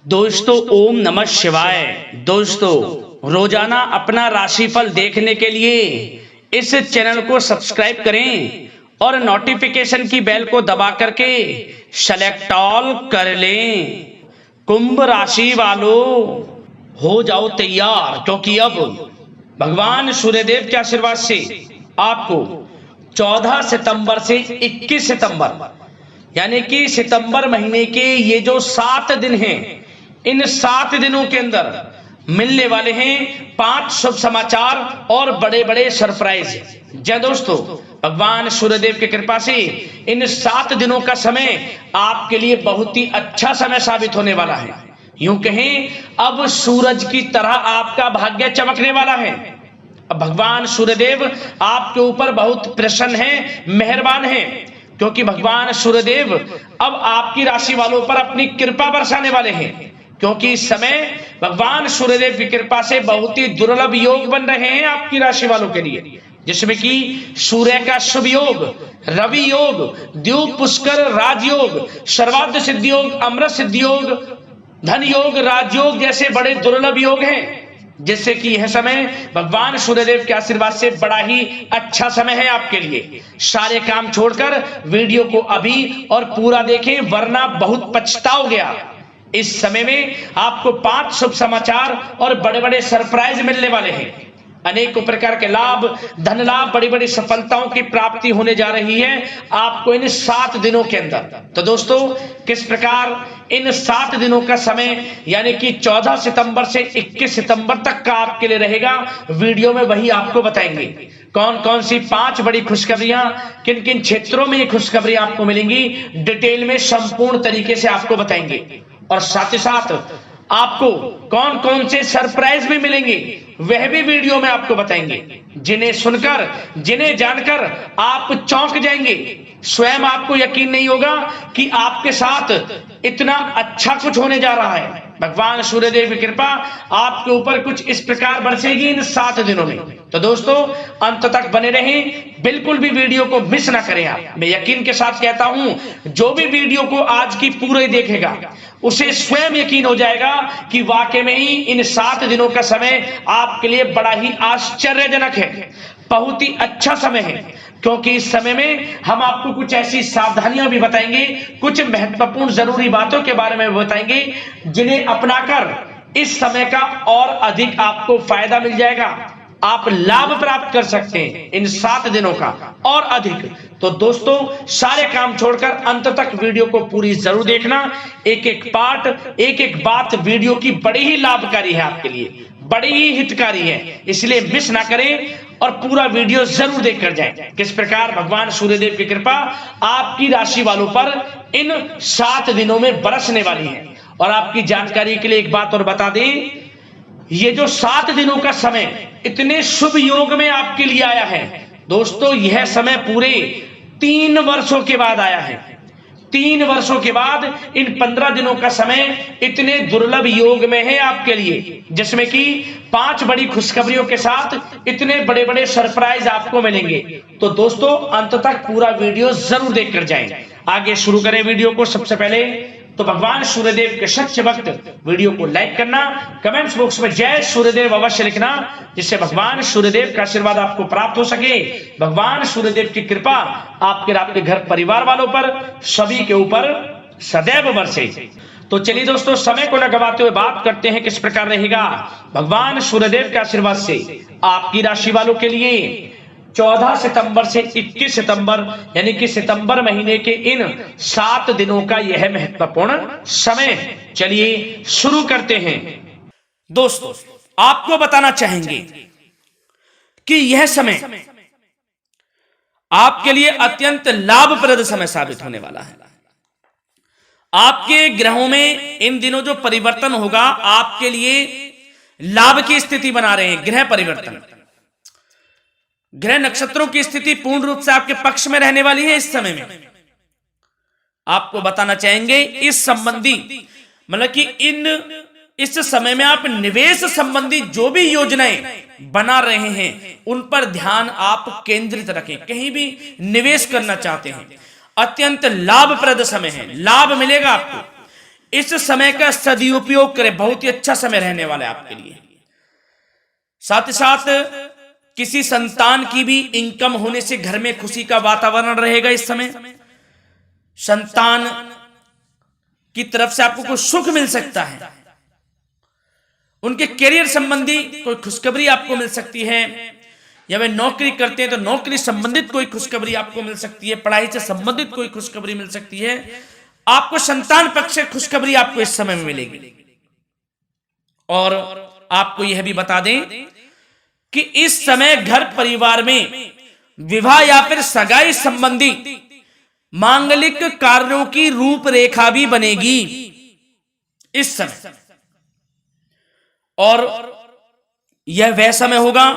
दोस्तों ओम नमः शिवाय। दोस्तों रोजाना अपना राशिफल देखने के लिए इस चैनल को सब्सक्राइब करें और नोटिफिकेशन की बेल को दबा करके सेलेक्ट ऑल कर लें। कुंभ राशि वालों हो जाओ तैयार, क्योंकि अब भगवान सूर्यदेव के आशीर्वाद से आपको 14 सितंबर से 21 सितंबर यानी कि सितंबर महीने के ये जो 7 दिन हैं, इन 7 दिनों के अंदर मिलने वाले हैं 5 शुभ समाचार और बड़े बड़े सरप्राइज। जय दोस्तों, भगवान सूर्यदेव की कृपा से इन 7 दिनों का समय आपके लिए बहुत ही अच्छा समय साबित होने वाला है। यूं कहें अब सूरज की तरह आपका भाग्य चमकने वाला है। अब भगवान सूर्यदेव आपके ऊपर बहुत प्रसन्न है, मेहरबान है, क्योंकि भगवान सूर्यदेव अब आपकी राशि वालों पर अपनी कृपा बरसाने वाले हैं। क्योंकि इस समय भगवान सूर्यदेव की कृपा से बहुत ही दुर्लभ योग बन रहे हैं आपकी राशि वालों के लिए, जिसमें कि सूर्य का शुभ योग, रवि योग, द्यूत पुष्कर राजयोग, सर्वार्थ सिद्धि योग, अमृत सिद्धि योग, धन योग, राजयोग जैसे बड़े दुर्लभ योग हैं, जिससे कि यह समय भगवान सूर्यदेव के आशीर्वाद से बड़ा ही अच्छा समय है आपके लिए। सारे काम छोड़कर वीडियो को अभी और पूरा देखें, वरना बहुत पछताओगे आप। इस समय में आपको 5 शुभ समाचार और बड़े बड़े सरप्राइज मिलने वाले हैं। अनेकों प्रकार के लाभ, धन लाभ, बड़ी बड़ी सफलताओं की प्राप्ति होने जा रही है आपको इन 7 दिनों के अंदर। तो दोस्तों, किस प्रकार इन 7 दिनों का समय यानी कि 14 सितंबर से 21 सितंबर तक का आपके लिए रहेगा, वीडियो में वही आपको बताएंगे। कौन कौन सी 5 बड़ी खुशखबरियां, किन किन क्षेत्रों में ये खुशखबरियां आपको मिलेंगी, डिटेल में संपूर्ण तरीके से आपको बताएंगे। और साथ ही साथ आपको कौन कौन से सरप्राइज भी मिलेंगे, वह भी वीडियो में आपको बताएंगे, जिन्हें सुनकर, जिन्हें जानकर आप चौंक जाएंगे। स्वयं आपको यकीन नहीं होगा कि आपके साथ इतना अच्छा कुछ होने जा रहा है। भगवान सूर्यदेव की कृपा आपके ऊपर कुछ इस प्रकार बरसेगी इन 7 दिनों में। तो दोस्तों, अंत तक बने रहें, बिल्कुल भी वीडियो को मिस ना करें आप। मैं यकीन के साथ कहता हूं, जो भी वीडियो को आज की पूरे देखेगा उसे स्वयं यकीन हो जाएगा कि वाकई में ही इन 7 दिनों का समय आपके लिए बड़ा ही आश्चर्यजनक है, बहुत ही अच्छा समय है। क्योंकि इस समय में हम आपको कुछ ऐसी सावधानियां भी बताएंगे, कुछ महत्वपूर्ण जरूरी बातों के बारे में बताएंगे, जिन्हें अपनाकर इस समय का और अधिक आपको फायदा मिल जाएगा। आप लाभ प्राप्त कर सकते हैं इन 7 दिनों का और अधिक। तो दोस्तों, सारे काम छोड़कर अंत तक वीडियो को पूरी जरूर देखना। एक एक पार्ट, एक एक बात वीडियो की बड़ी ही लाभकारी है आपके लिए, बड़ी ही हितकारी है, इसलिए मिस ना करें और पूरा वीडियो जरूर देखकर जाएं। किस प्रकार भगवान सूर्यदेव की कृपा आपकी राशि वालों पर इन 7 दिनों में बरसने वाली है। और आपकी जानकारी के लिए एक बात और बता दें, ये जो 7 दिनों का समय इतने शुभ योग में आपके लिए आया है दोस्तों, यह समय पूरे 3 वर्षों के बाद आया है। 3 वर्षों के बाद इन 15 दिनों का समय इतने दुर्लभ योग में है आपके लिए, जिसमें कि 5 बड़ी खुशखबरियों के साथ इतने बड़े बड़े सरप्राइज आपको मिलेंगे। तो दोस्तों, अंत तक पूरा वीडियो जरूर देखकर जाएं। आगे शुरू करें वीडियो को। सबसे पहले तो भगवान सूर्यदेव के सच्चे भक्त वीडियो को लाइक करना, कमेंट्स बॉक्स में जय सूर्यदेव अवश्य लिखना, जिससे भगवान सूर्यदेव का आशीर्वाद आपको प्राप्त हो सके, भगवान सूर्यदेव की कृपा आपके घर परिवार वालों पर, सभी के ऊपर सदैव बरसे। तो चलिए दोस्तों, समय को न गवाते हुए बात करते हैं किस प्रकार रहेगा भगवान सूर्यदेव के आशीर्वाद से आपकी राशि वालों के लिए 14 सितंबर से 21 सितंबर यानी कि सितंबर महीने के इन 7 दिनों का यह महत्वपूर्ण समय। चलिए शुरू करते हैं। दोस्तों, आपको बताना चाहेंगे कि यह समय आपके लिए अत्यंत लाभप्रद समय साबित होने वाला है। आपके ग्रहों में इन दिनों जो परिवर्तन होगा, आपके लिए लाभ की स्थिति बना रहे हैं। ग्रह परिवर्तन, ग्रह नक्षत्रों की स्थिति पूर्ण रूप से आपके पक्ष में रहने वाली है। इस समय में आपको बताना चाहेंगे इस संबंधी, मतलब कि इस समय में आप निवेश संबंधी जो भी योजनाएं बना रहे हैं, उन पर ध्यान आप केंद्रित रखें। कहीं भी निवेश करना चाहते हैं, अत्यंत लाभप्रद समय है, लाभ मिलेगा आपको। इस समय का सदुपयोग करें, बहुत ही अच्छा समय रहने वाला है आपके लिए। साथ ही साथ किसी संतान की भी इनकम होने से घर में खुशी का वातावरण रहेगा। इस समय संतान की तरफ से आपको कुछ सुख मिल सकता है, उनके करियर संबंधी कोई खुशखबरी आपको मिल सकती है, या वे नौकरी करते हैं तो नौकरी संबंधित कोई खुशखबरी आपको मिल सकती है, पढ़ाई से संबंधित कोई खुशखबरी मिल सकती है। आपको संतान पक्ष से खुशखबरी आपको इस समय में मिलेगी। और आपको यह भी बता दें कि इस समय घर परिवार में विवाह या फिर सगाई संबंधी मांगलिक कार्यों की रूपरेखा भी बनेगी इस समय। और यह वह समय होगा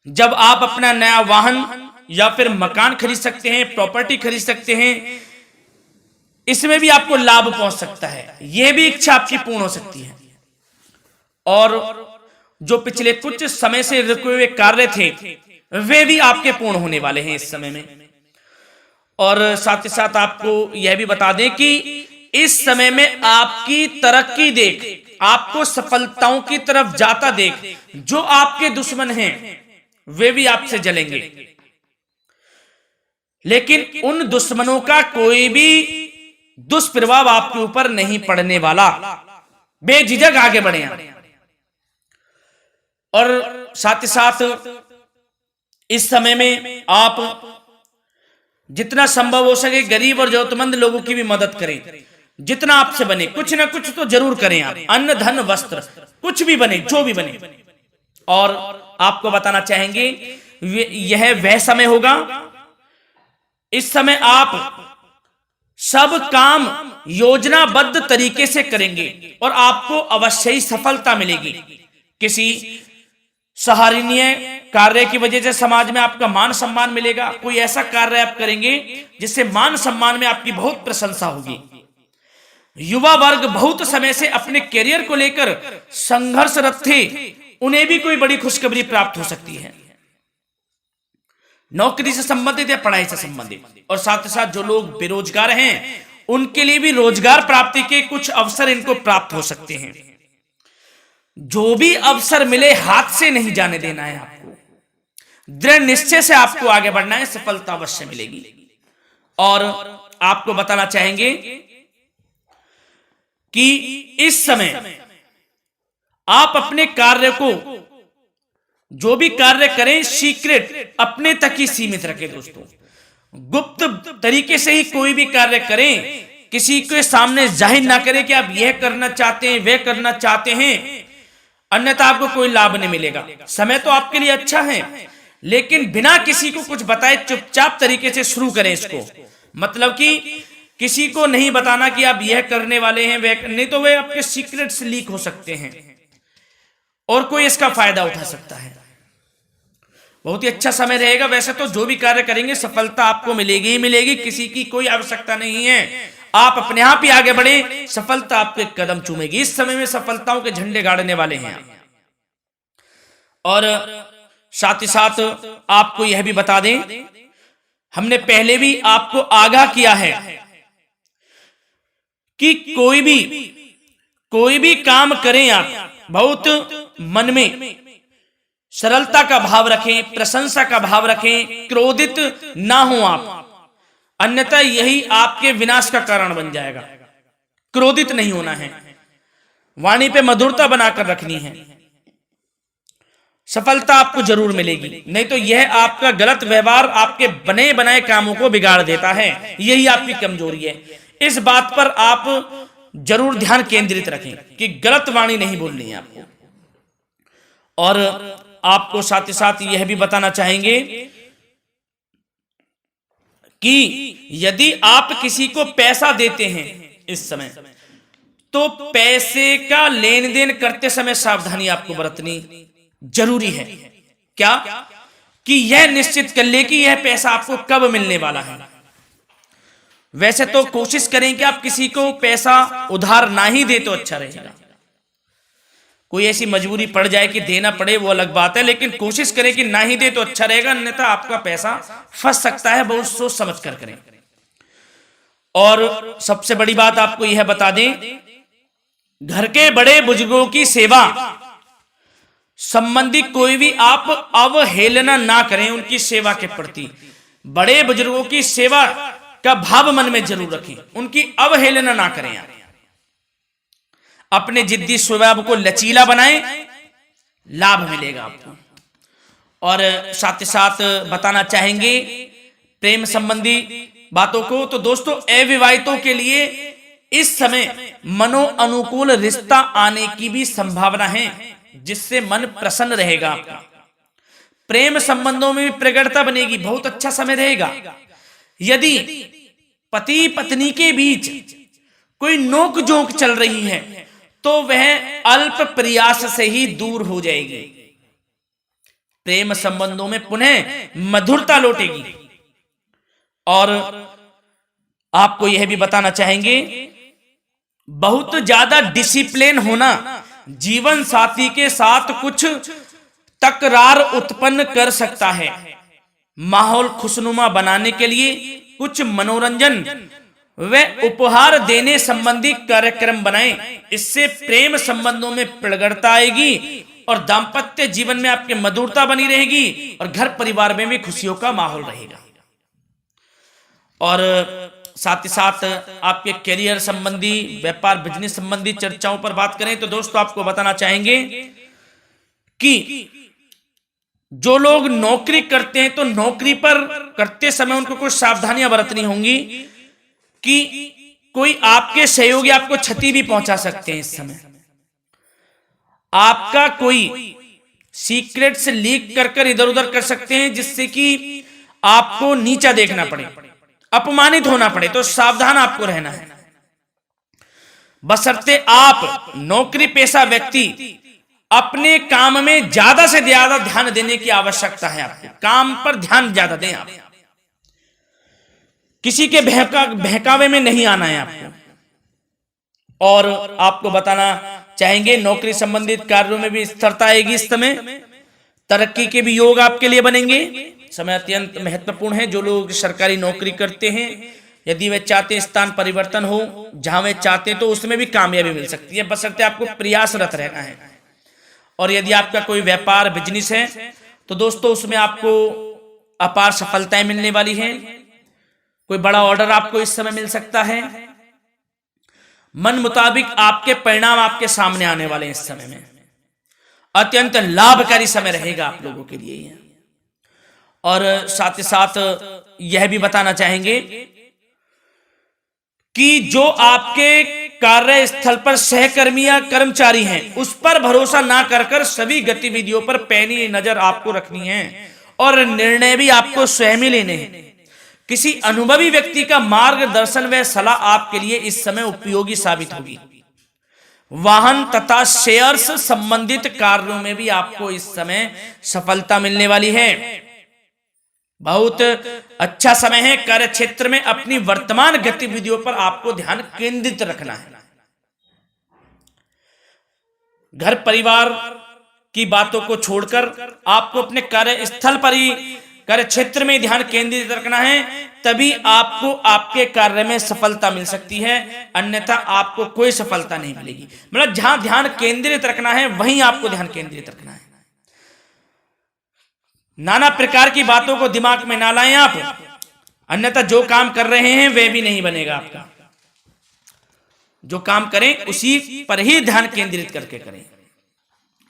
जब आप अपना नया वाहन या फिर मकान खरीद सकते हैं, प्रॉपर्टी खरीद सकते हैं। इसमें भी आपको लाभ पहुंच सकता है, यह भी इच्छा आपकी पूर्ण हो सकती है। और जो पिछले कुछ समय से रुके हुए कार्य थे वे भी आपके पूर्ण होने वाले हैं इस समय में। और साथ ही साथ आपको यह भी बता दें कि इस समय में आपकी तरक्की देख, आपको सफलताओं की तरफ जाता देख, जो आपके दुश्मन हैं वे भी आपसे जलेंगे, लेकिन उन दुश्मनों का कोई भी दुष्प्रभाव आपके ऊपर नहीं पड़ने वाला। बेझिझक आगे बढ़े आप। और साथ ही साथ इस समय में आप जितना संभव हो सके गरीब और जरूरतमंद लोगों की भी मदद करें। जितना आपसे बने कुछ ना कुछ तो जरूर करें आप, अन्न धन वस्त्र कुछ भी बने, जो भी बने। और आपको बताना चाहेंगे यह वह समय होगा, इस समय आप सब काम योजनाबद्ध तरीके से करेंगे और आपको अवश्य ही सफलता मिलेगी। किसी सराहनीय कार्य की वजह से समाज में आपका मान सम्मान मिलेगा। कोई ऐसा कार्य आप करेंगे जिससे मान सम्मान में आपकी बहुत प्रशंसा होगी। युवा वर्ग बहुत समय से अपने करियर को लेकर संघर्षरत थे, उन्हें भी कोई बड़ी खुशखबरी प्राप्त हो सकती है, नौकरी से संबंधित या पढ़ाई से संबंधित। और साथ ही साथ जो लोग बेरोजगार हैं उनके लिए भी रोजगार प्राप्ति के कुछ अवसर इनको प्राप्त हो सकते हैं। जो भी अवसर मिले हाथ से नहीं जाने देना है आपको, दृढ़ निश्चय से आपको आगे बढ़ना है, सफलता अवश्य मिलेगी। और आपको बताना चाहेंगे कि इस समय आप अपने कार्य को, जो भी कार्य करें, सीक्रेट अपने तक ही सीमित रखें दोस्तों। गुप्त तरीके से ही कोई भी कार्य करें, किसी के सामने जाहिर ना करें कि आप यह करना चाहते हैं, वह करना चाहते हैं, अन्यथा आपको कोई लाभ नहीं मिलेगा। समय तो आपके लिए अच्छा है, लेकिन बिना किसी को कुछ बताए चुपचाप तरीके से शुरू करें इसको। मतलब कि किसी को नहीं बताना कि आप यह करने वाले हैं, वह नहीं, तो वे आपके सीक्रेट्स लीक हो सकते हैं और कोई इसका फायदा उठा सकता है। बहुत ही अच्छा समय रहेगा। वैसे तो जो भी कार्य करेंगे सफलता आपको मिलेगी ही मिलेगी, किसी की कोई आवश्यकता नहीं है। आप अपने आप ही आगे बढ़े, सफलता आपके कदम चूमेगी। इस समय में सफलताओं के झंडे गाड़ने वाले हैं। और साथ ही साथ आपको यह भी बता दें, हमने पहले भी आपको आगाह किया है कि कोई भी काम करें आप बहुत मन में सरलता का भाव रखें, प्रशंसा का भाव रखें, क्रोधित ना हो आप, अन्यथा यही आपके विनाश का कारण बन जाएगा। क्रोधित नहीं होना है, वाणी पे मधुरता बनाकर रखनी है, सफलता आपको जरूर मिलेगी। नहीं तो यह आपका गलत व्यवहार आपके बने बनाए कामों को बिगाड़ देता है, यही आपकी कमजोरी है। इस बात पर आप जरूर ध्यान केंद्रित रखें कि गलत वाणी नहीं बोलनी है आपको। और आपको साथ ही साथ यह भी बताना चाहेंगे कि यदि आप किसी को पैसा देते हैं इस समय, तो पैसे का लेन देन करते समय सावधानी आपको बरतनी जरूरी है। क्या कि यह निश्चित कर ले कि यह पैसा आपको कब मिलने वाला है। वैसे तो कोशिश करें कि आप किसी को पैसा उधार ना ही दे तो अच्छा रहेगा। कोई ऐसी मजबूरी पड़ जाए कि देना पड़े वो अलग बात है, लेकिन कोशिश करें कि ना ही दे तो अच्छा रहेगा, अन्यथा आपका पैसा फंस सकता है। बहुत सोच समझ कर करें। और सबसे बड़ी बात आपको यह बता दें, घर के बड़े बुजुर्गों की सेवा संबंधी कोई भी आप अवहेलना ना करें। उनकी सेवा के प्रति बड़े बुजुर्गों की सेवा का भाव मन में जरूर रखें, उनकी अवहेलना ना करें। आप अपने जिद्दी स्वभाव को लचीला बनाएं, लाभ मिलेगा आपको। और साथ ही साथ बताना चाहेंगे प्रेम संबंधी बातों को, तो दोस्तों अविवाहितों के लिए इस समय मनो अनुकूल रिश्ता आने की भी संभावना है, जिससे मन प्रसन्न रहेगा आपका। प्रेम संबंधों में भी प्रगाढ़ता बनेगी, बहुत अच्छा समय रहेगा। यदि पति पत्नी के बीच कोई नोक झोंक चल रही है तो वह अल्प प्रयास से ही दूर हो जाएगी। प्रेम संबंधों में पुनः मधुरता लौटेगी। और आपको यह भी बताना चाहेंगे, बहुत ज्यादा डिसिप्लिन होना जीवन साथी के साथ कुछ तकरार उत्पन्न कर सकता है। माहौल खुशनुमा बनाने के लिए कुछ मनोरंजन व उपहार देने संबंधी कार्यक्रम बनाएं। इससे प्रेम संबंधों में प्रगाढ़ता आएगी और दाम्पत्य जीवन में आपकी मधुरता बनी रहेगी और घर परिवार में भी खुशियों का माहौल रहेगा। और साथ ही साथ आपके करियर संबंधी, व्यापार बिजनेस संबंधी चर्चाओं पर बात करें तो दोस्तों आपको बताना चाहेंगे कि जो लोग नौकरी करते हैं तो नौकरी पर करते समय उनको कुछ सावधानियां बरतनी होंगी कि कोई आपके सहयोगी आपको क्षति भी पहुंचा सकते हैं। इस समय आपका कोई सीक्रेट्स लीक कर इधर उधर कर सकते हैं, जिससे कि आपको नीचा देखना पड़े, अपमानित होना पड़े। तो सावधान आपको रहना है। बशर्ते आप नौकरी पेशा व्यक्ति अपने काम में ज्यादा से ज्यादा ध्यान देने की आवश्यकता है। आपको काम पर ध्यान ज्यादा दें। आप किसी के बहकावे में नहीं आना है आपको। और आपको बताना चाहेंगे नौकरी संबंधित कार्यों में भी स्थिरता आएगी। इस समय तरक्की के भी योग आपके लिए बनेंगे। समय अत्यंत महत्वपूर्ण है। जो लोग सरकारी नौकरी करते हैं, यदि वे चाहते स्थान परिवर्तन हो, जहां वे चाहते तो उसमें भी कामयाबी मिल सकती है, बशर्ते आपको प्रयासरत रहना है। और यदि आपका कोई व्यापार बिजनेस है तो दोस्तों उसमें आपको अपार सफलताएं मिलने वाली हैं। कोई बड़ा ऑर्डर आपको इस समय मिल सकता है। मन मुताबिक आपके परिणाम आपके सामने आने वाले हैं। इस समय में अत्यंत लाभकारी समय रहेगा आप लोगों के लिए। और साथ ही साथ यह भी बताना चाहेंगे कि जो आपके कार्यस्थल पर सहकर्मी या कर्मचारी हैं, उस पर भरोसा ना कर सभी गतिविधियों पर पैनी नजर आपको रखनी है और निर्णय भी आपको स्वयं ही लेने हैं। किसी अनुभवी व्यक्ति का मार्गदर्शन व सलाह आपके लिए इस समय उपयोगी साबित होगी। वाहन तथा शेयर्स संबंधित कार्यों में भी आपको इस समय सफलता मिलने वाली है। बहुत अच्छा समय है। कार्य क्षेत्र में अपनी वर्तमान गतिविधियों पर आपको ध्यान केंद्रित रखना है। घर परिवार की बातों को छोड़कर आपको अपने कार्यस्थल पर ही, कार्य क्षेत्र में ध्यान केंद्रित रखना है, तभी आपको आपके कार्य में सफलता मिल सकती है, अन्यथा आपको कोई सफलता नहीं मिलेगी। मतलब जहां ध्यान केंद्रित रखना है वहीं आपको ध्यान केंद्रित रखना है। नाना प्रकार की बातों को दिमाग में ना लाएं आप, अन्यथा जो काम कर रहे हैं वह भी नहीं बनेगा आपका। जो काम करें उसी पर ही ध्यान केंद्रित करके करें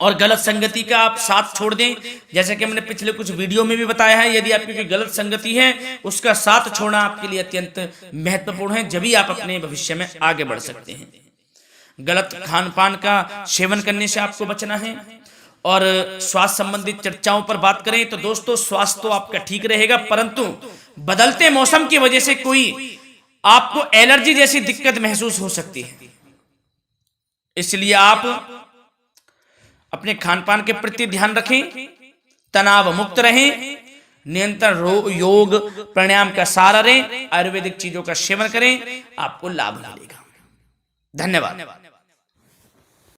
और गलत संगति का आप साथ छोड़ दें। जैसे कि मैंने पिछले कुछ वीडियो में भी बताया है, यदि आपकी कोई गलत संगति है उसका साथ छोड़ना आपके लिए अत्यंत महत्वपूर्ण है, जब ही आप अपने भविष्य में आगे बढ़ सकते हैं। गलत खान पान का सेवन करने से आपको बचना है। और स्वास्थ्य संबंधित चर्चाओं पर बात करें तो दोस्तों स्वास्थ्य तो आपका ठीक रहेगा, परंतु बदलते मौसम की वजह से कोई आपको एलर्जी जैसी दिक्कत महसूस हो सकती है। इसलिए आप अपने खान पान के प्रति ध्यान रखें, तनाव मुक्त रहें, नियंत्रण योग प्राणायाम का सहारा लें, आयुर्वेदिक चीजों का सेवन करें, आपको लाभ मिलेगा। धन्यवाद।